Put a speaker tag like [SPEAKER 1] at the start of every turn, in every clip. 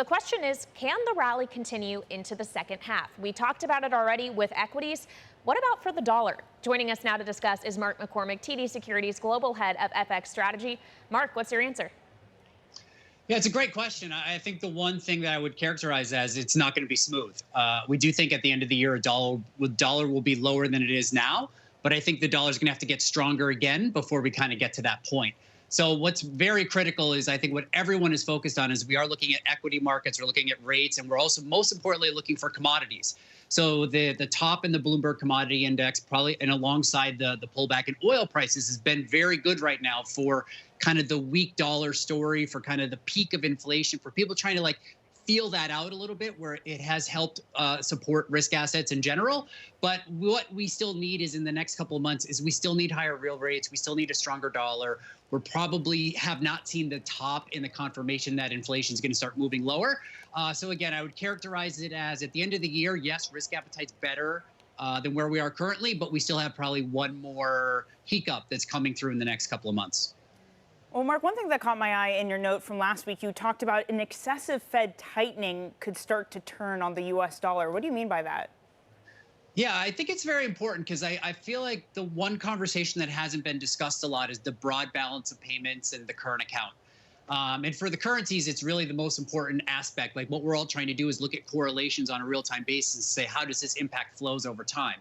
[SPEAKER 1] The question is, can the rally continue into the second half? We talked about it already with equities. What about for the dollar? Joining us now to discuss is Mark McCormick, TD Securities Global Head of FX Strategy. Mark, what's your answer?
[SPEAKER 2] Yeah, it's a great question. I think the one thing that I would characterize as it's not going to be smooth. We do think at the end of the year, a dollar will be lower than it is now. But I think the dollar is going to have to get stronger again before we kind of get to that point. So what's very critical is I think what everyone is focused on is we are looking at equity markets, we're looking at rates, and we're also most importantly looking for commodities. So the top in the Bloomberg commodity index probably and alongside the pullback in oil prices has been very good right now for kind of the weak dollar story, for kind of the peak of inflation, for people trying to feel that out a little bit, where it has helped support risk assets in general. But what we still need is in the next couple of months is we still need higher real rates. We still need a stronger dollar. We're probably have not seen the top in the confirmation that inflation is going to start moving lower. So again, I would characterize it as at the end of the year, yes, risk appetite's better than where we are currently, but we still have probably one more hiccup that's coming through in the next couple of months.
[SPEAKER 3] Well, Mark, one thing that caught my eye in your note from last week, you talked about an excessive Fed tightening could start to turn on the U.S. dollar. What do you mean by that?
[SPEAKER 2] Yeah, I think it's very important because I feel like the one conversation that hasn't been discussed a lot is the broad balance of payments and the current account. And for the currencies, it's really the most important aspect. Like what we're all trying to do is look at correlations on a real-time basis and say, how does this impact flows over time?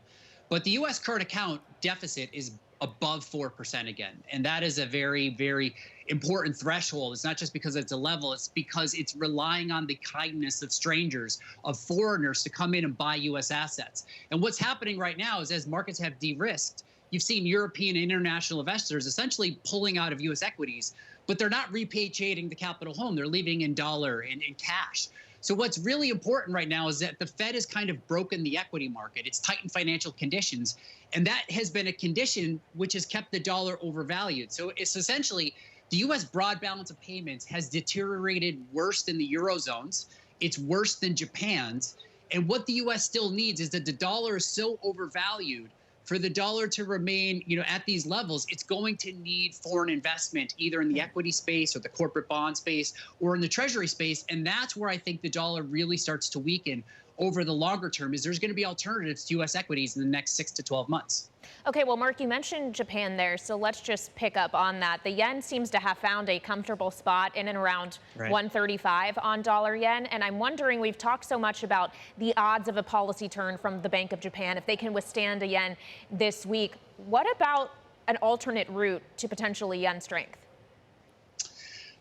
[SPEAKER 2] But the U.S. current account deficit is above 4% again. And that is a very, very important threshold. It's not just because it's a level, it's because it's relying on the kindness of strangers, of foreigners to come in and buy U.S. assets. And what's happening right now is as markets have de-risked, you've seen European and international investors essentially pulling out of U.S. equities, but they're not repatriating the capital home. They're leaving in dollar and in cash. So what's really important right now is that the Fed has kind of broken the equity market. It's tightened financial conditions. And that has been a condition which has kept the dollar overvalued. So it's essentially the U.S. broad balance of payments has deteriorated worse than the Eurozone's. It's worse than Japan's. And what the U.S. still needs is that the dollar is so overvalued. For the dollar to remain, at these levels, it's going to need foreign investment, either in the equity space or the corporate bond space or in the treasury space. And that's where I think the dollar really starts to weaken over the longer term, is there's going to be alternatives to U.S. equities in the next 6 to 12 months.
[SPEAKER 1] Okay, well, Mark, you mentioned Japan there, so let's just pick up on that. The yen seems to have found a comfortable spot in and around 135 on dollar yen. And I'm wondering, we've talked so much about the odds of a policy turn from the Bank of Japan, if they can withstand a yen this week. What about an alternate route to potentially yen strength?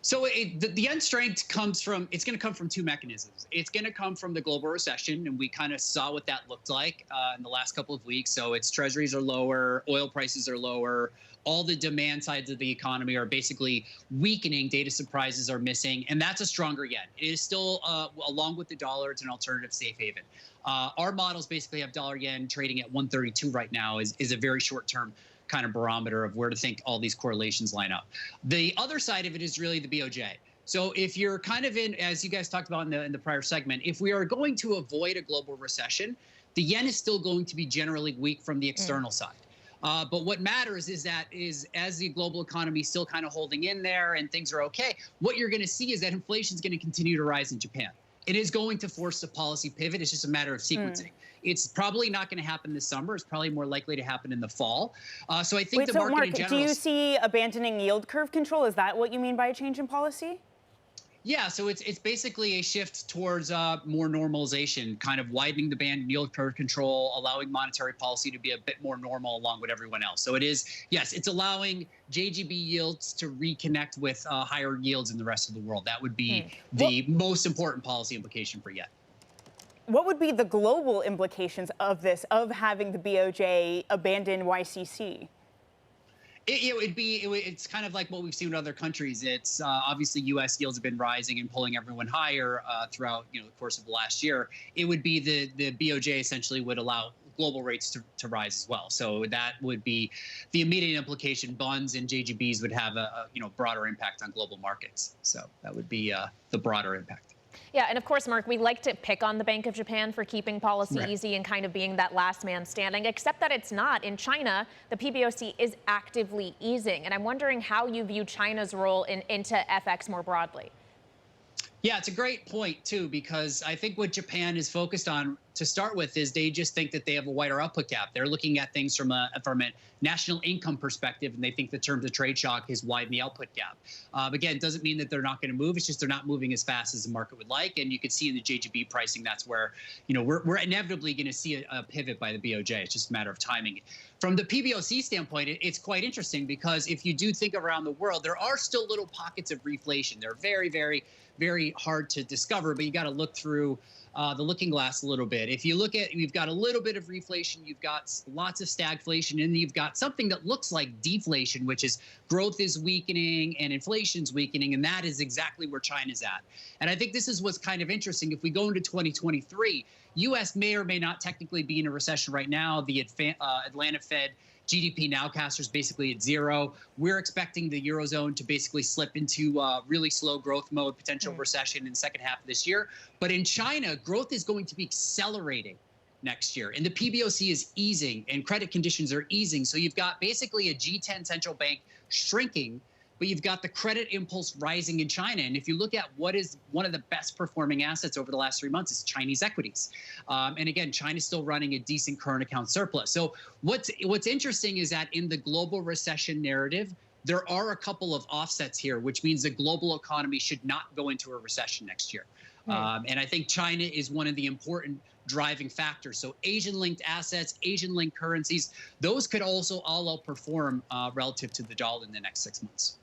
[SPEAKER 2] So the yen strength it's going to come from two mechanisms. It's going to come from the global recession, and we kind of saw what that looked like in the last couple of weeks. So its treasuries are lower, oil prices are lower, all the demand sides of the economy are basically weakening, data surprises are missing, and that's a stronger yen. It is still, along with the dollar, it's an alternative safe haven. Our models basically have dollar yen trading at 132 right now is a very short-term kind of barometer of where to think all these correlations line up. The other side of it is really the BOJ. So if you're kind of in, as you guys talked about in the prior segment, if we are going to avoid a global recession, the yen is still going to be generally weak from the external side. But what matters is as the global economy is still kind of holding in there and things are okay, what you're going to see is that inflation is going to continue to rise in Japan. It is going to force a policy pivot. It's just a matter of sequencing. It's probably not going to happen this summer. It's probably more likely to happen in the fall. So I think the market
[SPEAKER 3] Mark,
[SPEAKER 2] in general.
[SPEAKER 3] Do you see abandoning yield curve control? Is that what you mean by a change in policy?
[SPEAKER 2] Yeah, so it's basically a shift towards more normalization, kind of widening the band in yield curve control, allowing monetary policy to be a bit more normal along with everyone else. So it is, yes, it's allowing JGB yields to reconnect with higher yields in the rest of the world. That would be the most important policy implication for yen.
[SPEAKER 3] What would be the global implications of this, of having the BOJ abandon YCC?
[SPEAKER 2] It's kind of like what we've seen with other countries. It's obviously U.S. yields have been rising and pulling everyone higher throughout the course of the last year. It would be the BOJ essentially would allow global rates to rise as well. So that would be the immediate implication. Bonds and JGBs would have a broader impact on global markets. So that would be the broader impact.
[SPEAKER 1] Yeah, and of course, Mark, we like to pick on the Bank of Japan for keeping policy easy and kind of being that last man standing, except that it's not. In China, the PBOC is actively easing. And I'm wondering how you view China's role into FX more broadly.
[SPEAKER 2] Yeah, it's a great point, too, because I think what Japan is focused on to start with is they just think that they have a wider output gap. They're looking at things from a national income perspective, and they think the terms of trade shock has widened the output gap. Again, it doesn't mean that they're not going to move. It's just they're not moving as fast as the market would like. And you can see in the JGB pricing, that's where, we're inevitably going to see a pivot by the BOJ. It's just a matter of timing. From the PBOC standpoint, it's quite interesting because if you do think around the world, there are still little pockets of reflation. They're very, very, very hard to discover, but you got to look through the looking glass a little bit. If you look at, you've got a little bit of reflation, you've got lots of stagflation, and you've got something that looks like deflation, which is growth is weakening and inflation's weakening, and that is exactly where China's at. And I think this is what's kind of interesting. If we go into 2023, U.S. may or may not technically be in a recession right now. The Atlanta Fed GDP nowcaster is basically at zero. We're expecting the Eurozone to basically slip into really slow growth mode, potential recession in the second half of this year. But in China, growth is going to be accelerating next year. And the PBOC is easing and credit conditions are easing. So you've got basically a G10 central bank shrinking, but you've got the credit impulse rising in China. And if you look at what is one of the best performing assets over the last 3 months, it's Chinese equities. And again, China's still running a decent current account surplus. So what's interesting is that in the global recession narrative, there are a couple of offsets here, which means the global economy should not go into a recession next year. And I think China is one of the important driving factors. So Asian-linked assets, Asian-linked currencies, those could also all outperform relative to the dollar in the next 6 months.